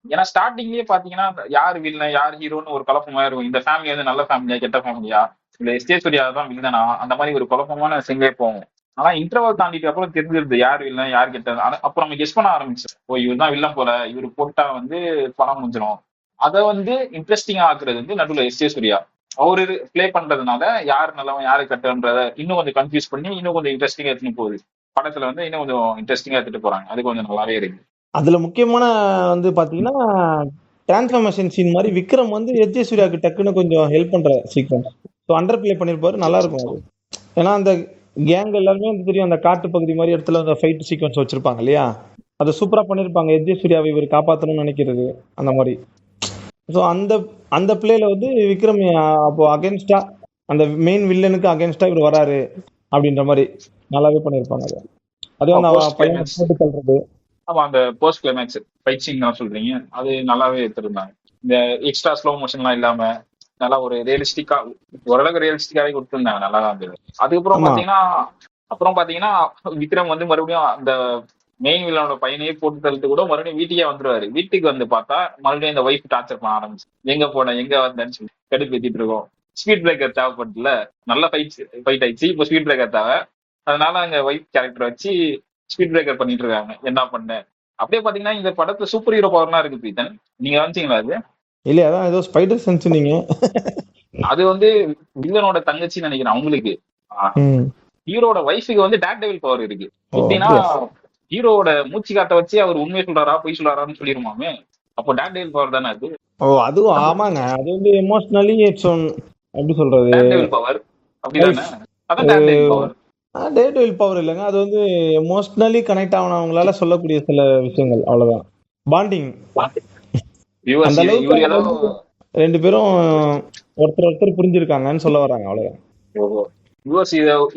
ஏன்னா ஸ்டார்டிங்லயே பாத்தீங்கன்னா யார் வில்லன் யார் ஹீரோன்னு ஒரு குழப்பமா இருக்கும். இந்த ஃபேமிலி வந்து நல்ல ஃபேமிலியா கெட்ட ஃபேமிலியா, இல்ல எஸ்டே சூர்யா தான் வில்லனா, அந்த மாதிரி ஒரு குழப்பமான செங்கே போகும். ஆனா இன்டர்வல் தாண்டிட்டு அப்புறம் தெரிஞ்சிருது யார் வில்லன் யார் கெட்ட. அப்புறம் நம்ம கெஸ் பண்ண ஆரம்பிச்சோம், ஓ இவர் தான் வில்லன் போல, இவர் போட்டா வந்து படம் முடிஞ்சிடும். அதை வந்து இன்ட்ரெஸ்டிங்கா ஆக்குறது வந்து நடுவில் எஸ்டே சூர்யா அவரு பிளே பண்றதுனால யார் நல்லவன் யாரு கட்டன்றத இன்னும் கொஞ்சம் கன்ஃபியூஸ் பண்ணி இன்னும் கொஞ்சம் இன்ட்ரெஸ்டிங்கா எடுத்துட்டு போகுது. படத்துல வந்து இன்னும் கொஞ்சம் இன்ட்ரெஸ்டிங்கா எடுத்துட்டு போறாங்க. அது கொஞ்சம் நல்லாவே இருக்கு. அதுல முக்கியமான வந்து பாத்தீங்கன்னா டிரான்ஸ்ஃபர்மேஷன் சீன் மாதிரி விக்ரம் வந்து எஸ்.ஜே. சூர்யாவுக்கு டக்குன்னு கொஞ்சம் ஹெல்ப் பண்ற சீக்வன்ஸ். ஸோ அண்டர் பிளே பண்ணிருப்பாரு, நல்லா இருக்கும் அது. ஏன்னா அந்த கேங் எல்லாருமே வந்து தெரியும், அந்த காட்டு பகுதி மாதிரி இடத்துல அந்த ஃபைட் சீக்வன்ஸ் வச்சிருப்பாங்க இல்லையா, அதை சூப்பரா பண்ணிருப்பாங்க. எஸ்.ஜே. சூர்யாவை இவர் காப்பாற்றணும்னு நினைக்கிறது அந்த மாதிரி. ஸோ அந்த அந்த பிளேல வந்து விக்ரம் அப்போ அகேன்ஸ்டா அந்த மெயின் வில்லனுக்கு அகேன்ஸ்டா இவர் வராரு அப்படின்ற மாதிரி நல்லாவே பண்ணிருப்பாங்க. அது வந்து அவன் பையனை போட்டு தள்ளுறது. ஆமா, அந்த போஸ்ட் கிளைமேக்ஸ் ஃபைட் சீன் தான் சொல்றீங்க, அது நல்லாவே எடுத்திருந்தாங்க. இந்த எக்ஸ்ட்ரா ஸ்லோ மோஷன்லாம் இல்லாம நல்லா ஒரு ரியலிஸ்டிக்கா, ஓரளவுக்கு ரியலிஸ்டிக்காவே கொடுத்துருந்தாங்க, நல்லா தான் இருந்தது. அதுக்கப்புறம் பாத்தீங்கன்னா விக்ரம் வந்து மறுபடியும் அந்த மெயின் வில்லனோட பையனையே போட்டு தள்ளிட்டு கூட மறுபடியும் வீட்டுக்கே வந்துருவாரு. வீட்டுக்கு வந்து பார்த்தா மறுபடியும் இந்த ஒய்ஃப் டார்ச்சர் பண்ண ஆரம்பிச்சு, எங்க போன எங்க வந்தேன்னு சொல்லி கடுப்பேத்திட்டு இருக்கோம். ஸ்பீட் பிரேக்கர் தேவைப்படல, நல்ல ஃபைட் ஆயிடுச்சு, இப்போ ஸ்பீட் பிரேக்கர் தேவை. அதனால அங்க ஒய்ஃப் கேரக்டர் வச்சு ஸ்பீட் பிரேக்கர் பண்ணிட்டு இருக்காங்க. என்ன பண்ண அப்படியே பாத்தீங்கன்னா இந்த படத்துல சூப்பர் ஹீரோ பவர்லாம் இருக்கு. பிரீத்தன், நீங்க கவனிச்சீங்களா? அது இல்ல, அதான் ஏதோ ஸ்பைடர் சென்ஸ் நீங்க. அது வந்து வில்லனோட தங்கச்சின்னு நினைக்கிறேன் அவங்களுக்கு. ஹீரோட வைஃபுக்கு வந்து டேட் டெவில் பவர் இருக்கு. எப்படின்னா ஹீரோட மூச்சு காட்ட வச்சு அவர் உண்மையை சொல்றாரா பொய் சொல்றாரான்னு சொல்லிருமாமே. அப்போ டேட் டெவில் பவர் தானே அது. ஓ அதுவும் ஆமாங்க, அது வந்து எமோஷனலி இட்ஸ் ஒன் எப்படி சொல்றது, டேட் டெவில் பவர் அப்படிதானே. அதான் date devil power. Date devil power இல்லைங்க, அது வந்து எமோஷனலி கனெக்ட் ஆனவங்களால சொல்லக்கூடிய சில விஷயங்கள், அவ்வளவுதான். பாண்டிங் அந்த அளவுக்கு ரெண்டு பேரும் ஒருத்தர் புரிஞ்சிருக்காங்கன்னு சொல்ல வராங்க, அவ்வளவுதான்.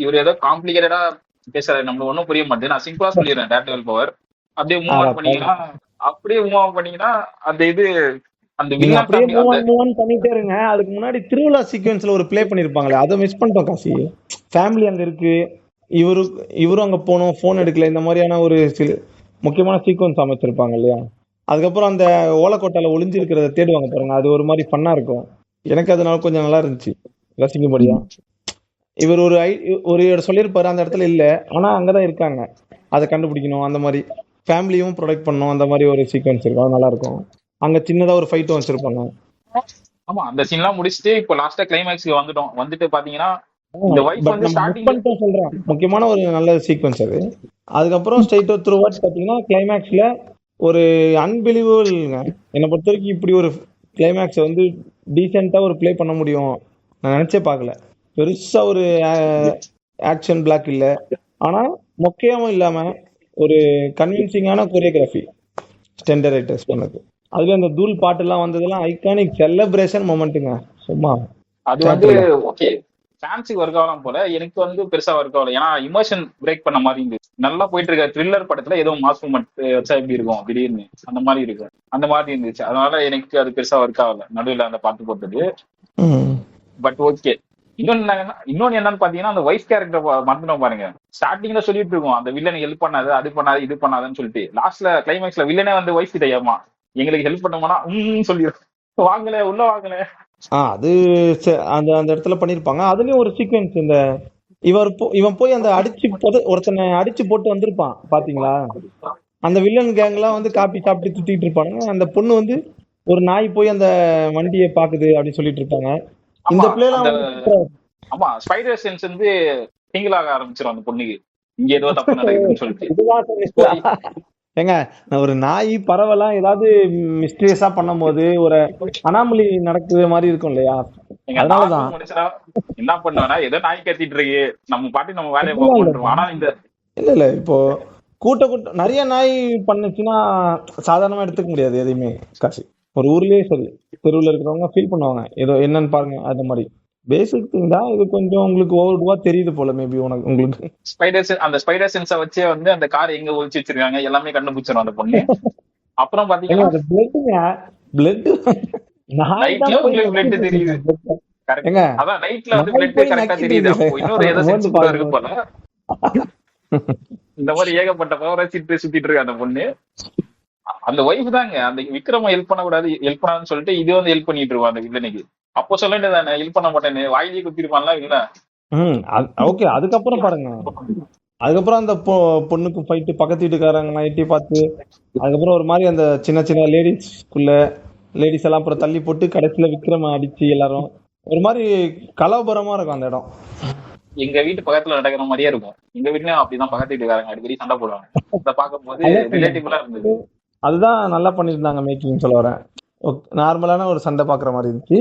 இவர் ஏதோ காம்ப்ளிகேட்டடா பேசுறாரு, நம்ம ஒன்னும் புரிய மாட்டேன். நான் சிம்பிளா சொல்லிடுறேன், டேட் டெவில் பவர் அப்படியே மூவ் ஆன் பண்ணீங்கன்னா அந்த இது அந்த பண்ணிட்டே இருங்க. அதுக்கு முன்னாடி திருவிழா சீக்வென்ஸ்ல ஒரு பிளே பண்ணிருப்பாங்களே, அதை மிஸ் பண்ணிட்டோம் காசி. ஃபேமிலி அங்க இருக்கு, இவரும் அங்க போனோம், போன் எடுக்கல, இந்த மாதிரியான ஒரு சில முக்கியமான சீக்வன்ஸ் அமைச்சிருப்பாங்க இல்லையா. அதுக்கப்புறம் அந்த ஓலக்கோட்டால ஒளிஞ்சிருக்கிறத தேடுவாங்க பாருங்க, அது ஒரு மாதிரி ஃபன்னா இருக்கும். எனக்கு அதனால கொஞ்சம் நல்லா இருந்துச்சு, ரசிக்கும்படியா. இவர் ஒரு சொல்லியிருப்பாரு, அந்த இடத்துல இல்ல ஆனா அங்கதான் இருக்காங்க, அதை கண்டுபிடிக்கணும், அந்த மாதிரி ஃபேமிலியும் ப்ரொடெக்ட் பண்ணணும், அந்த மாதிரி ஒரு சீக்வன்ஸ் இருக்கும், அது நல்லா இருக்கும். அங்க சின்னதா ஒரு ஃபைட்டும் வச்சிருப்பாங்க. ஆமா, அந்த சீன்லாம் முடிச்சுட்டு இப்போ லாஸ்டா கிளைமேக்ஸ்க்கு வந்துட்டு பாத்தீங்கன்னா சொல்றேன், முக்கியமான ஒரு நல்ல சீக்வன்ஸ் அது. அதுக்கப்புறம் ஸ்ட்ரைட் த்ரூ வாட்ச் பாத்தீங்கன்னா கிளைமேக்ஸ்ல ஒரு அன்பிலீவபிள்ங்க. என்னை பொறுத்த வரைக்கும் இப்படி ஒரு கிளைமேக்ஸ் வந்து டீசெண்டா ஒரு பிளே பண்ண முடியும் நான் நினைச்சே பார்க்கல. பெருசா ஒரு ஆக்ஷன் பிளாக் இல்ல, ஆனா மொக்கையாவும் இல்லாம ஒரு கன்வின்சிங்கான கொரியோகிராஃபி ஸ்டெண்டர் ரைட்டர்ஸ் பண்ணது. அதுல அந்த தூள் பாட்டு எல்லாம் வந்ததெல்லாம் ஐகானிக் செலிப்ரேஷன் மொமெண்ட்டுங்க. சும்மா அது வந்து ஓகே, ஃபேன்ஸுக்கு ஒர்க் ஆகலாம் போல, எனக்கு வந்து பெருசா ஒர்க் ஆகல. ஏன்னா இமோஷன் பிரேக் பண்ண மாதிரி இருந்துச்சு. நல்லா போயிட்டு இருக்க த்ரில்லர் படத்துல ஏதோ மாஸ் மூமெண்ட் வச்சா எப்படி இருக்கும் திடீர்னு, அந்த மாதிரி இருக்கு, அந்த மாதிரி இருந்துச்சு. அதனால எனக்கு அது பெருசா ஒர்க் ஆகல நடுவில் அந்த பாட்டு போட்டது. But okay. இன்னொன்னு என்னன்னு பாத்தீங்கன்னா அந்த வைஃப் கேரக்டர் மறந்துட்டோம் பாருங்க. ஸ்டார்டிங்ல சொல்லிட்டு இருக்கோம் அந்த வில்லனை ஹெல்ப் பண்ணாது, அது பண்ணாது, இது பண்ணாதுன்னு சொல்லிட்டு லாஸ்ட்ல கிளைமேக்ஸ்ல வில்லனே வந்து வைஃப் கிட்ட ஏமா எங்களுக்கு ஹெல்ப் பண்ணுவோம்னா சொல்லிடும், வாங்கல உள்ள வாங்கல. அது அந்த அந்த இடத்துல பண்ணிருப்பாங்க. அதுலயும் ஒரு சீக்வென்ஸ், இந்த இவன் போய் அந்த ஒருத்தனை அடிச்சு போட்டு வந்திருப்பான் பாத்தீங்களா. அந்த வில்லன் கேங் எல்லாம் வந்து காப்பி சாப்பிட்டு சுத்திட்டு இருப்பானுங்க. அந்த பொண்ணு வந்து ஒரு நாய் போய் அந்த வண்டியை பாக்குது அப்படின்னு சொல்லிட்டு இருப்பாங்க. இந்த பிளேல ஆமா, ஸ்பைடர் சென்ஸ் வந்து சிங்கிள் ஆக ஆரம்பிச்சிடும் அந்த பொண்ணுக்கு. இங்க ஏதோ தப்பு நடக்குதுன்னு சொல்லிட்டு இதுதான் twist ஆ? போய் ஏங்க ஒரு நாய் பறவைலாம் ஏதாவது மிஸ்டீரியஸா பண்ணும்போது ஒரு அனாமலி நடக்குது மாதிரி இருக்கும் இல்லையா? எங்க அதனாலதான். நார்மல் மனுஷனா என்ன பண்ணுவேன்னா, ஏதோ நாய் கத்திட்டு இருக்கு, நம்ம பாட்டு நம்ம வேலையை அப்படிலாம் பார்ப்போம்ன்றோம். இல்ல ஆனா இந்த இல்ல இப்போ கூட்ட நிறைய நாய் பண்ணுச்சுன்னா சாதாரணமா எடுத்துக்க முடியாது எதையுமே காசு. ஒரு ஊர்லயே சரி, தெருவுல இருக்கிறவங்க ஃபீல் பண்ணுவாங்க ஏதோ என்னன்னு பாருங்க அது மாதிரி. பேசிக் திங் தான் இது, கொஞ்சம் உங்களுக்கு ஓவர்டுவா தெரியுது போல மேபி உங்களுக்கு. அந்த ஸ்பைடர் சென்ஸை வச்சே வந்து அந்த கார் எங்க ஒளிச்சு வச்சிருக்காங்க எல்லாமே கண்டுபிடிச்சிடும் அந்த பொண்ணு. அப்புறம் ஏங்க பாத்தீங்கன்னா அது பிளட்டுங்க, பிளட் நாய் நைட்ல தான் போய் உங்களுக்கு பிளட் நக்கிட்டு தெரியுது. இருக்கு. கரெக்ட். ஏங்க அதான் நைட்ல வந்து நாய் பிளட் போய் கரெக்டா நக்கிட்டு தெரியுது. இருக்கு. அப்போ இன்னொரு ஏதோ மோந்து சென்ஸ் கூட இருக்கு பாருங்க. போல. இந்த மாதிரி ஏகப்பட்ட பவரை சுத்திட்டு இருக்கு அந்த பொண்ணு. அந்த ஒய்ஃப் தாங்க அந்த விக்ரம ஹெல்ப் பண்ணக்கூடாது, ஹெல்ப் பண்ணாதுன்னு சொல்லிட்டு இது வந்து ஹெல்ப் பண்ணிட்டு இருவான் அந்த வில்லனுக்கு. அப்போ சொல்ல வேண்டியதானே ஹெல்ப் பண்ண மாட்டேன்னு, வாயிலேயே குத்திருப்பான்ல இல்ல. ஓகே. அதுக்கப்புறம் பாருங்க, அதுக்கப்புறம் அந்த பொண்ணுக்கு ஃபைட்டு, பக்கத்து வீட்டுக்காரங்க நைட்டி பார்த்து, அதுக்கப்புறம் ஒரு மாதிரி அந்த சின்ன சின்ன லேடிஸ் எல்லாம் அப்புறம் தள்ளி போட்டு கடைசியில விக்ரம அடிச்சு எல்லாரும் ஒரு மாதிரி கலவரமா இருக்கும் அந்த இடம். எங்க வீட்டு பக்கத்துல நடக்கிற மாதிரியே இருக்கும். எங்க வீட்லயும் அப்படிதான் பக்கத்து வீட்டுக்காரங்க அடிக்கடி சண்டை போடுவாங்க. இதை பார்க்கும் போது ரிலேட்டிவா இருந்தது. அதுதான் நல்லா பண்ணியிருந்தாங்க மேக்கிங் சொல்ல வரேன். நார்மலான ஒரு சண்டை பாக்குற மாதிரி இருந்துச்சு.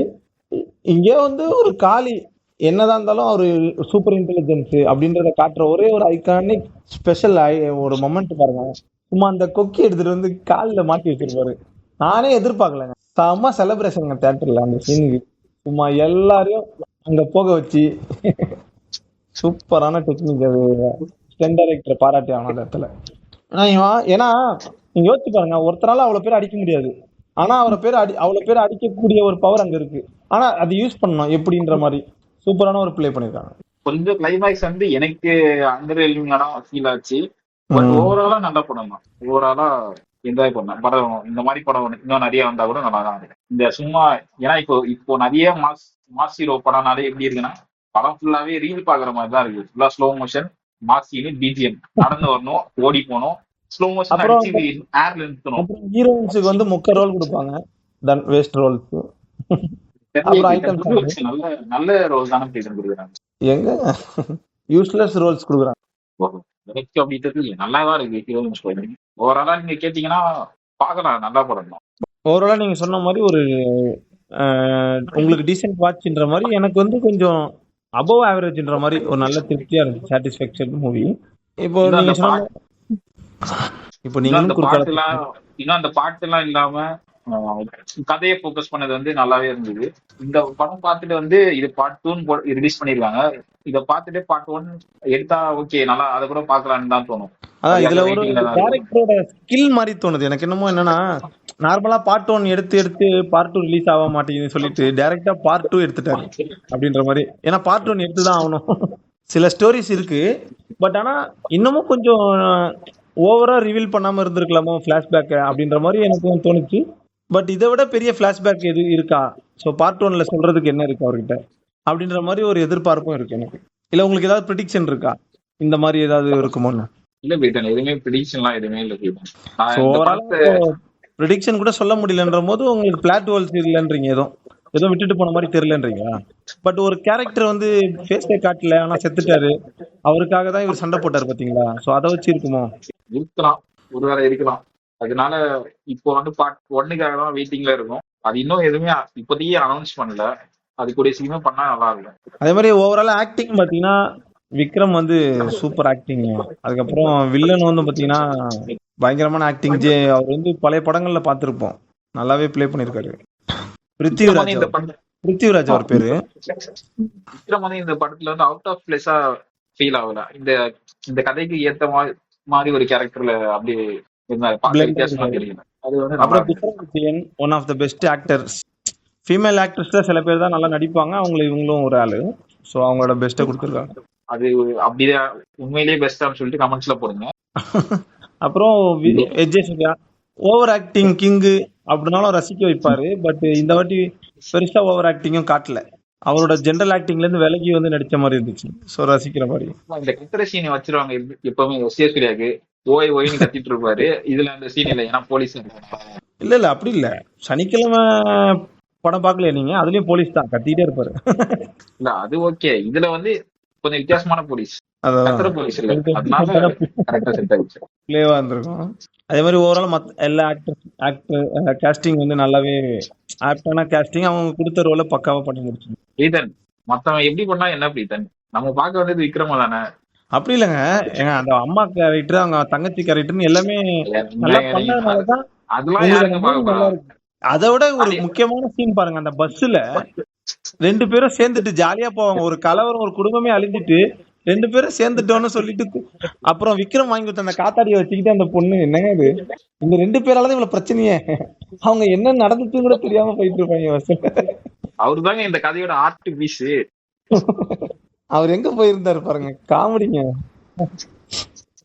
இங்கே வந்து ஒரு காளி என்னதான் இருந்தாலும் அவரு சூப்பர் இன்டெலிஜென்ஸ் அப்படின்றத காட்டுற ஒரே ஒரு ஐகானிக் ஸ்பெஷல் ஒரு மொமெண்ட் பாருங்க. சும்மா அந்த கொக்கி எடுத்துட்டு வந்து காலில் மாட்டி வச்சிருப்பாரு. நானே எதிர்பார்க்கலங்க. செம்ம செலிப்ரேஷன் தியேட்டர்ல அந்த சீனுக்கு. சும்மா எல்லாரையும் அங்க போக வச்சு சூப்பரான டெக்னிக். அது ஸ்டென் டைரக்டர் பாராட்டி ஆன இடத்துல. ஏன்னா நீங்க யோசிச்சு பாருங்க, ஒருத்தரால அவ்வளவு பேர் அடிக்க முடியாது. ஆனா அவ்வளவு பேர் அடிக்கக்கூடிய ஒரு பவர் அங்க இருக்கு. ஆனா அது யூஸ் பண்ணணும் எப்படின்ற மாதிரி சூப்பரான ஒரு பிளே பண்ணிருக்காங்க. கொஞ்சம் கிளைமேக்ஸ் வந்து எனக்கு அண்டர் எலிமினா ஃபீல் ஆச்சு. பட் ஓவராலா நல்ல படம் தான். ஓவராலா என்ஜாய் பண்ணேன் படம். இந்த மாதிரி படம் இன்னும் நிறைய வந்தா கூட நல்லா தான் இருக்கு. இந்த சும்மா ஏன்னா இப்போ நிறைய மாஸ் ஹீரோ படம்னாலே எப்படி இருக்குன்னா, படம் ஃபுல்லாவே ரீல் பாக்குற மாதிரி தான் இருக்கு. ஃபுல்லா slow motion, mass scene, BGM, நடந்து வரணும், ஓடி போகணும், ஸ்லோ மோஷன் அடிச்சு ஏர்ல நிறுத்தணும். ஹீரோயின்ஸுக்கு வந்து முக்க ரோல் கொடுப்பாங்க, தென் வேஸ்ட் ரோல்ஸ். நல்ல ரோல் தானே கொடுக்குறாங்க. எங்க யூஸ்லெஸ் ரோல்ஸ் கொடுக்குறாங்க. நல்லாதான் இருக்கு. ஓவராலா நீங்க கேட்டீங்கன்னா பாக்கலாம், நல்லா படம் தான். ஓவராலா நீங்க சொன்ன மாதிரி ஒரு உங்களுக்கு டீசென்ட் வாட்ச்ன்ற மாதிரி, எனக்கு வந்து கொஞ்சம் அபவ் ஆவரேஜ்ன்ற மாதிரி ஒரு நல்ல திருப்தியா இருந்துச்சு, சாட்டிஸ்ஃபேக்ஷன் மூவி. இப்போ நீங்க சொன்ன இப்போ நீங்க இன்னும் அந்த பாட்டு எல்லாம் இல்லாம கதையை போக்கஸ் பண்ணது வந்து நல்லாவே இருந்தது. இந்த படம் பார்த்துட்டு வந்து இது பார்ட் 2 ரிலீஸ் பண்ணிருக்காங்க. இதை பார்த்துட்டு பார்ட் 1 எடுத்தா ஓகே, நல்லா அதை கூட பாக்கலாம்னு தான் தோணும். அதான் இதுல ஒரு டைரக்டரோட ஸ்கில் மாதிரி தோணுது எனக்கு. என்னன்னா நார்மலா பார்ட் 1 எடுத்து பார்ட் 2 ரிலீஸ் ஆக மாட்டேங்குதுன்னு சொல்லிட்டு டைரக்டா பார்ட் 2 எடுத்துட்டாரு அப்படின்ற மாதிரி. ஏன்னா பார்ட் 1 எடுத்துதான் ஆகணும். சில ஸ்டோரிஸ் இருக்கு, பட் ஆனா இன்னமும் கொஞ்சம் ஓவரா ரிவீல் பண்ணாம இருந்திருக்கலாமோ பிளாஷ்பேக் அப்படின்ற மாதிரி எனக்கு தோணுச்சு. பட் இதை விட பெரிய பிளாஷ்பேக் எது இருக்கா, ஸோ பார்ட் 1ல சொல்றதுக்கு என்ன இருக்கு அவர்கிட்ட அப்படின்ற மாதிரி ஒரு எதிர்பார்ப்பும் இருக்கு எனக்கு. இல்ல உங்களுக்கு ஏதாவது ப்ரெடிக்ஷன் இருக்கா இந்த மாதிரி ஏதாவது இருக்குமோன்னு? இல்ல பீட்டன், எதுவுமே ப்ரெடிக்ஷன்லாம் எதுவுமே இல்ல பீட்டன். ப்ரெடிக்ஷன் கூட சொல்ல முடியலன்ற போது உங்களுக்கு பிளாட் ஹோல்ஸ் இல்லைன்றீங்க, ஏதோ விட்டுட்டு போன மாதிரி தெரியலன்றீங்களா? பட் ஒரு கேரக்டர் வந்து ஃபேஸே காட்டல, ஆனா செத்துட்டாரு, அவருக்காக தான் இவர் சண்டை போட்டாரு பாத்தீங்களா? சோ அதை வச்சு இருக்குமோ? இருக்கலாம், ஒருவேளை இருக்கலாம். அதனால இப்போ வந்து பார்ட் 1க்காக தான் வெயிட்டிங்ல இருக்கும். அது இன்னும் எதுவுமே இப்போதைக்கு அனௌன்ஸ் பண்ணல. அது கூடிய சீக்கிரம் பண்ணா நல்லா இருக்கும். அதே மாதிரி ஓவரால் ஆக்டிங் பாத்தீங்கன்னா விக்ரம் வந்து சூப்பர் ஆக்டிங். அதுக்கப்புறம் வில்லன் வந்து பாத்தீங்கன்னா பயங்கரமான ஆக்டிங். அவர் வந்து பழைய படங்கள்ல பாத்திருப்போம், நல்லாவே பிளே பண்ணிருக்காரு. பிருத்திவிராஜ் அவர் பேரு. விக்ரம் வந்து இந்த படத்துல வந்து அவுட் ஆஃப் பிளேஸா ஃபீல் ஆகல. இந்த கதைக்கு ஏத்த மாதிரி ஒரு கேரக்டர்ல அப்படி one of the best actors. Female ஆக்ட்ரஸ்ல சில பேர் தான் நல்லா நடிப்பாங்க, இவங்களும் ஒரு ஆளு. சோ அவங்களோட பெஸ்ட்டை கொடுத்துருக்காங்க. அது அப்படியே உண்மையிலேயே பெஸ்டான்னு சொல்லிட்டு கமெண்ட்ஸ்ல போடுங்க. அப்புறம் Vijay Suriya over acting king அப்படின்னாலும் ரசிக்க வைப்பாரு. பட் இந்த வாட்டி பெருசா ஓவர் ஆக்டிங்கும் காட்டல. அவரோட ஜென்ரல் ஆக்டிங்ல இருந்து விலகி வந்து நடிச்ச மாதிரி இருந்துச்சு. சோ ரசிக்கிற மாதிரி. இந்த கத்திர சீனை வச்சிருவாங்க எப்பவுமே விஜய் சூர்யாக்கு. ஓய்னு கத்திட்டு இருப்பாரு. இதுல அந்த சீன் இல்ல, ஏன்னா போலீஸ் இல்ல அப்படி இல்ல. சனிக்கிழமை படம் பாக்கலையா நீங்க? அதுலயும் போலீஸ் தான் கத்திட்டே இருப்பாரு. இல்ல அது ஓகே. இதுல வந்து கொஞ்சம் வித்தியாசமான போலீஸ், அதான் கத்துற போலீஸ் இல்ல, கொஞ்சம் அதனால டிஃப்ரெண்டான கரெக்டா செட் ஆயிடுச்சு. பிளேவா இருந்திருக்கும். அதே மாதிரி ஓவரால் எல்லா ஆக்டர் கேஸ்டிங் வந்து நல்லாவே ஆப்டான கேஸ்டிங், அவங்க கொடுத்த ரோலை பக்காவா பண்ணி முடிச்சு. பிரீதன் மத்தவன் எப்படி பண்ணா என்ன பிரீதன், நம்ம பார்க்க வந்தது விக்ரமா தானே. அப்படி இல்லைங்க, ஏங்க அந்த அம்மா கேரக்டர், அவங்க தங்கச்சி கேரக்டர்னு எல்லாமே நல்லா என்னங்க நீங்க பண்ணதுனாலதான் அதெல்லாம் உங்களுக்கு யாருங்க அந்த பார்க்க மூவி போறா. நல்லா இருக்கு. அதை விட ஒரு அது முக்கியமான சீன் பாருங்க, அந்த பஸ்ல 2 பேரும் சேர்ந்துட்டு ஜாலியா போவாங்க. ஒரு கலவரம், ஒரு குடும்பமே அழிஞ்சிட்டு 2 பேரும் சேர்ந்துட்டோம்னு சொல்லிட்டு அப்புறம் விக்ரம் வாங்கி கொடுத்த அந்த காத்தாடியை வச்சுக்கிட்டு அந்த பொண்ணு, என்னங்க இது, இந்த 2 பேராலதான் இவ்வளவு பிரச்சனையே, அவங்க என்ன நடந்துச்சுன்னு கூட தெரியாம போயிட்டு இருப்பாங்க பஸ்ல. அவரு தாங்க இந்த கதையோட ஆர்ட் பீஸ். அவர் எங்க போயிருந்தாரு பாருங்க, காமெடிங்க.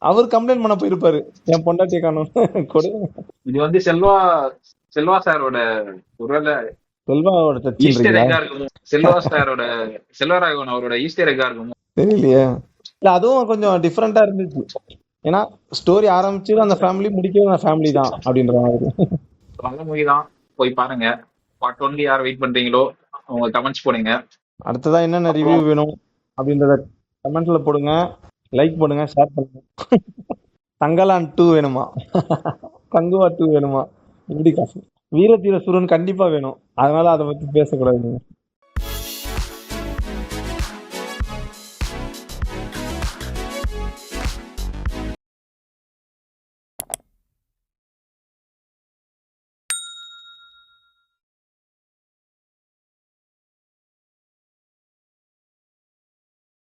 அவர் கம்ப்ளைண்ட் பண்ண போயிருப்பாரு, என் பொண்டாட்டியை காணும் கொடு. இது வந்து செல்வா செல்வா சாரோட ஒருவேளை செல்வாவோட ஈஸ்டர் டச்சுன்றீங்களா? எக்கா இருக்குமோ, செல்வா சாரோட செல்வராகவன் அவரோட ஈஸ்டர் எக்கா இருக்குமோ. தெரியலையே. இல்ல அதுவும் கொஞ்சம் டிஃப்ரெண்டா இருந்துச்சு. ஏன்னா ஸ்டோரி ஆரம்பிச்சது அந்த ஃபேமிலி, முடிக்கிறது அந்த ஃபேமிலி தான் அப்படின்ற மாதிரி. நல்ல மூவி தான், போய் பாருங்க. பார்ட் 1 யார் வெயிட் பண்றீங்களோ அவங்க கமெண்ட்ஸ் போடுங்க. அடுத்ததா என்னென்ன ரிவ்யூ வேணும் அப்படின்றத கமெண்ட்ல போடுங்க, லைக் பண்ணுங்க, ஷேர் பண்ணுங்க. தங்கலான் 2 வேணுமா, கங்குவா 2 வேணுமா, இப்படி காசு வீரதீர சூரன் கண்டிப்பா வேணும், அதனால அதை பத்தி பேசக்கூடாது.